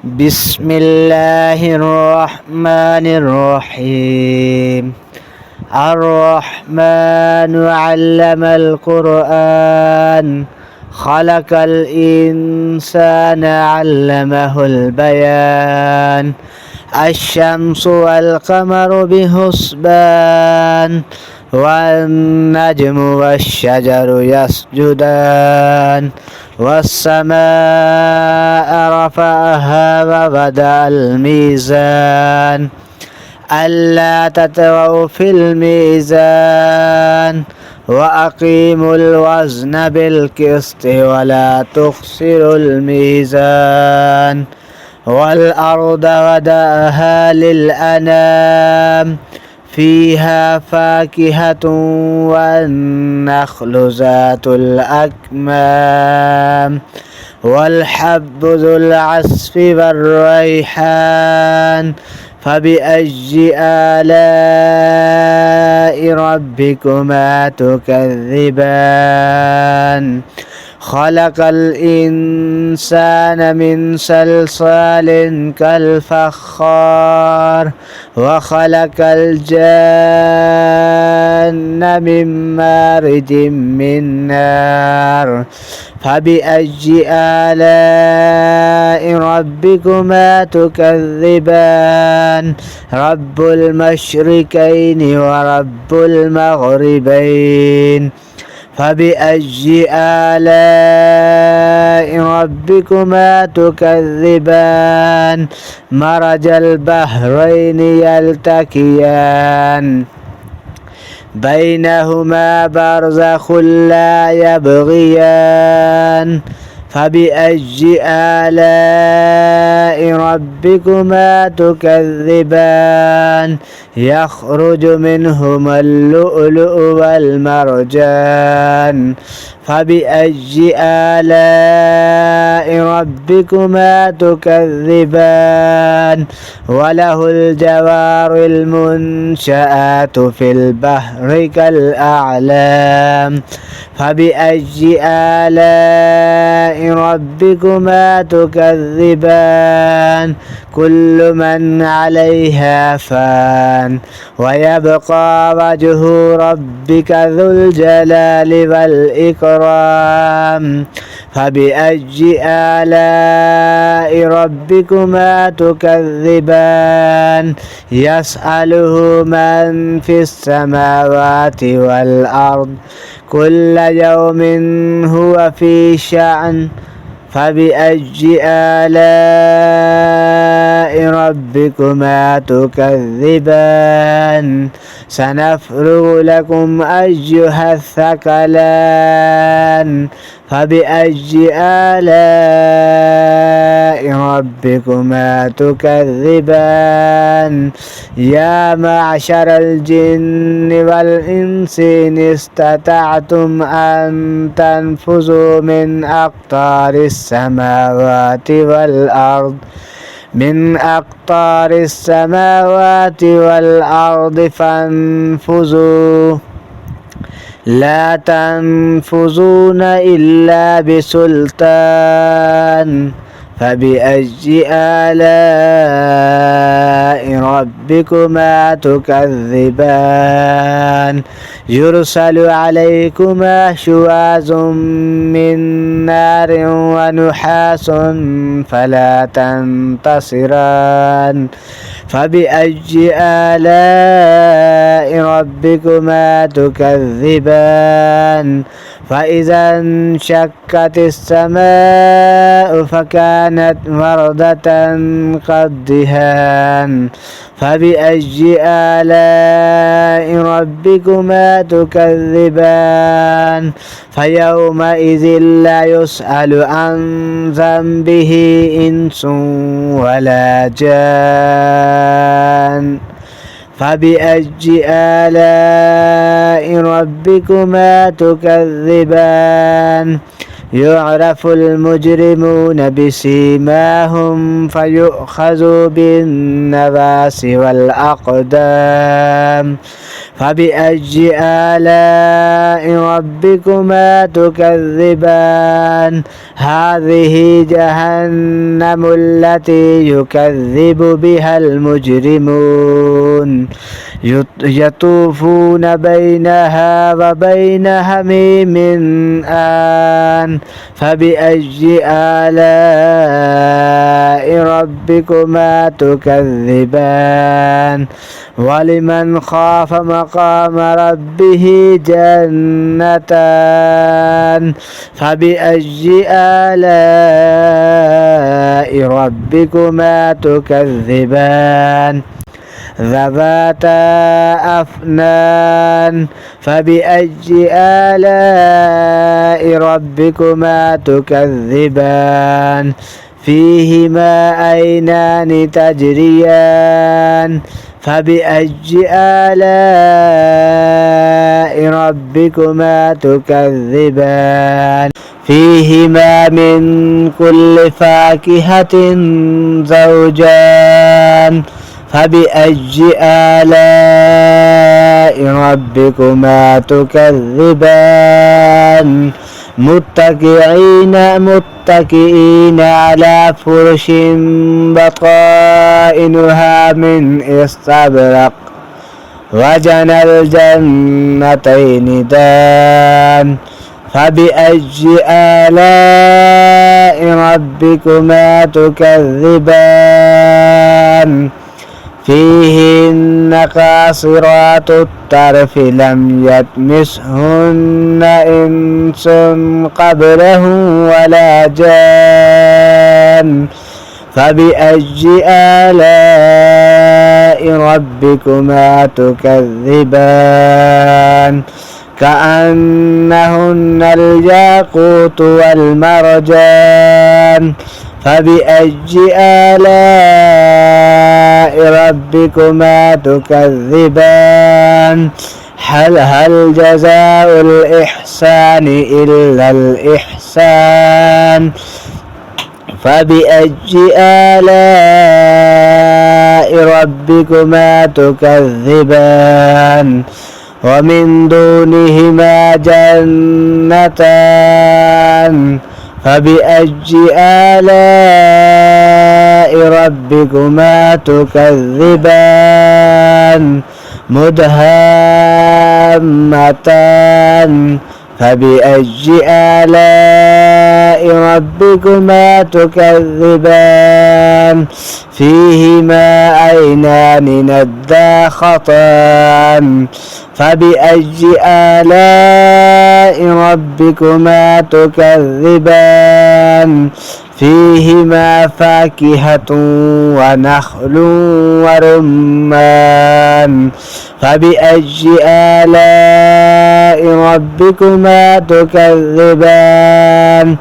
بسم الله الرحمن الرحيم. الرحمن علم القرآن خلق الإنسان علمه البيان. الشمس والقمر بحسبان والنجم والشجر يسجدان والسماء رفعها ووضع الميزان ألا تطغوا في الميزان وأقيموا الوزن بالقسط ولا تخسروا الميزان والأرض وضعها للأنام فيها فاكهة والنخل ذات الأكمام والحب ذو العصف والريحان فبأي آلاء ربكما تكذبان خلق الإنسان من صلصال كالفخار وخلق الجن من مارج من نار فبأي آلاء ربكما تكذبان رب المشركين ورب المغربين فبأي آلاء ربكما تكذبان مرج البحرين يلتقيان بينهما برزخ لا يبغيان فبأي آلاء ربكما تكذبان يخرج منهما اللؤلؤ والمرجان فبأي آلاء ربكما تكذبان وله الجوار المنشآت في البحر كالأعلام فبأي آلاء ربكما تكذبان كل من عليها فان ويبقى وجه ربك ذو الجلال والإكرام فبأي آلاء ربكما تكذبان يسأله من في السماوات والأرض كل يوم هو في شأن فبأي آلاء ربكما تكذبان سنفرغ لكم أيها الثقلان فبأي آلاء ربكما تكذبان يا معشر الجن والإنس إن استطعتم أن تنفذوا من أقطار السماوات والأرض فانفذوا لا تنفذون إلا بسلطان فبأي آلاء ربكما تكذبان يرسل عليكما شواظ من نار ونحاس فلا تنتصران فبأي آلاء ربكما تكذبان فإذا انشقت السماء فكانت وردة كالدهان فبأي آلاء ربكما تكذبان فيومئذ لا يسأل عن ذنبه إنس ولا جان فبأي آلاء ربكما تكذبان يعرف المجرمون بسيماهم فيؤخذ بالنواصي والأقدام. فبأي آلاء ربكما تكذبان هذه جهنم التي يكذب بها المجرمون يطوفون بينها وبين حميم آن. فبأي آلاء ربكما تكذبان ولمن خاف مقام ربه جنتان. فبأي آلاء ربكما تكذبان ذواتا أفنان. فبأي آلاء ربكما تكذبان فيهما عينان تجريان. فبأي آلاء ربكما تكذبان فيهما من كل فاكهة زوجان. فبأي آلاء ربكما تكذبان متكئين على فرش بطائنها من استبرق وجنى الجنتين دان. فبأي آلاء ربكما تكذبان فيهن قاصرات الطرف لم يطمثهن إنس قبلهم ولا جان. فبأي آلاء ربكما تكذبان كأنهن الياقوت والمرجان. فبأي آلاء ربكما تكذبان هل جزاء الإحسان إلا الإحسان. فبأي آلاء ربكما تكذبان ومن دونهما جنتان. فبأي آلاء ربكما تكذبان مدهامتان. فبأي آلاء ربكما تكذبان فيهما عينان نضاختان. فبأي آلاء ربكما تكذبان فيهما فاكهة ونخل ورمان. فبأي آلاء ربكما تكذبان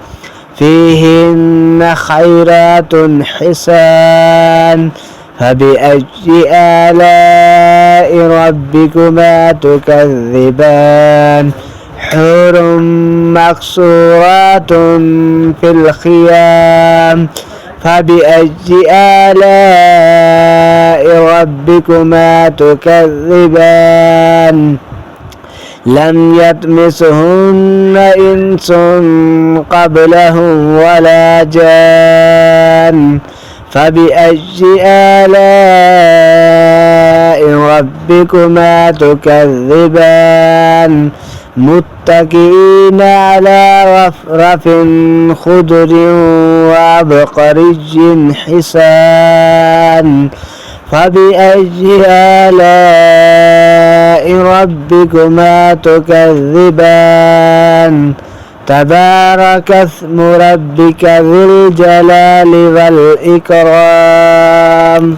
فيهن خيرات حسان. فبأي آلاء ربكما تكذبان حور مقصورات في الخيام. فبأي آلاء ربكما تكذبان لم يطمثهن إنس قبلهم ولا جان. فبأي آلاء ربكما تكذبان متكئين على رفرف خضر وعبقري حسان. فبأي آلاء ربكما تكذبان تبارك اسم ربك ذي الجلال والإكرام.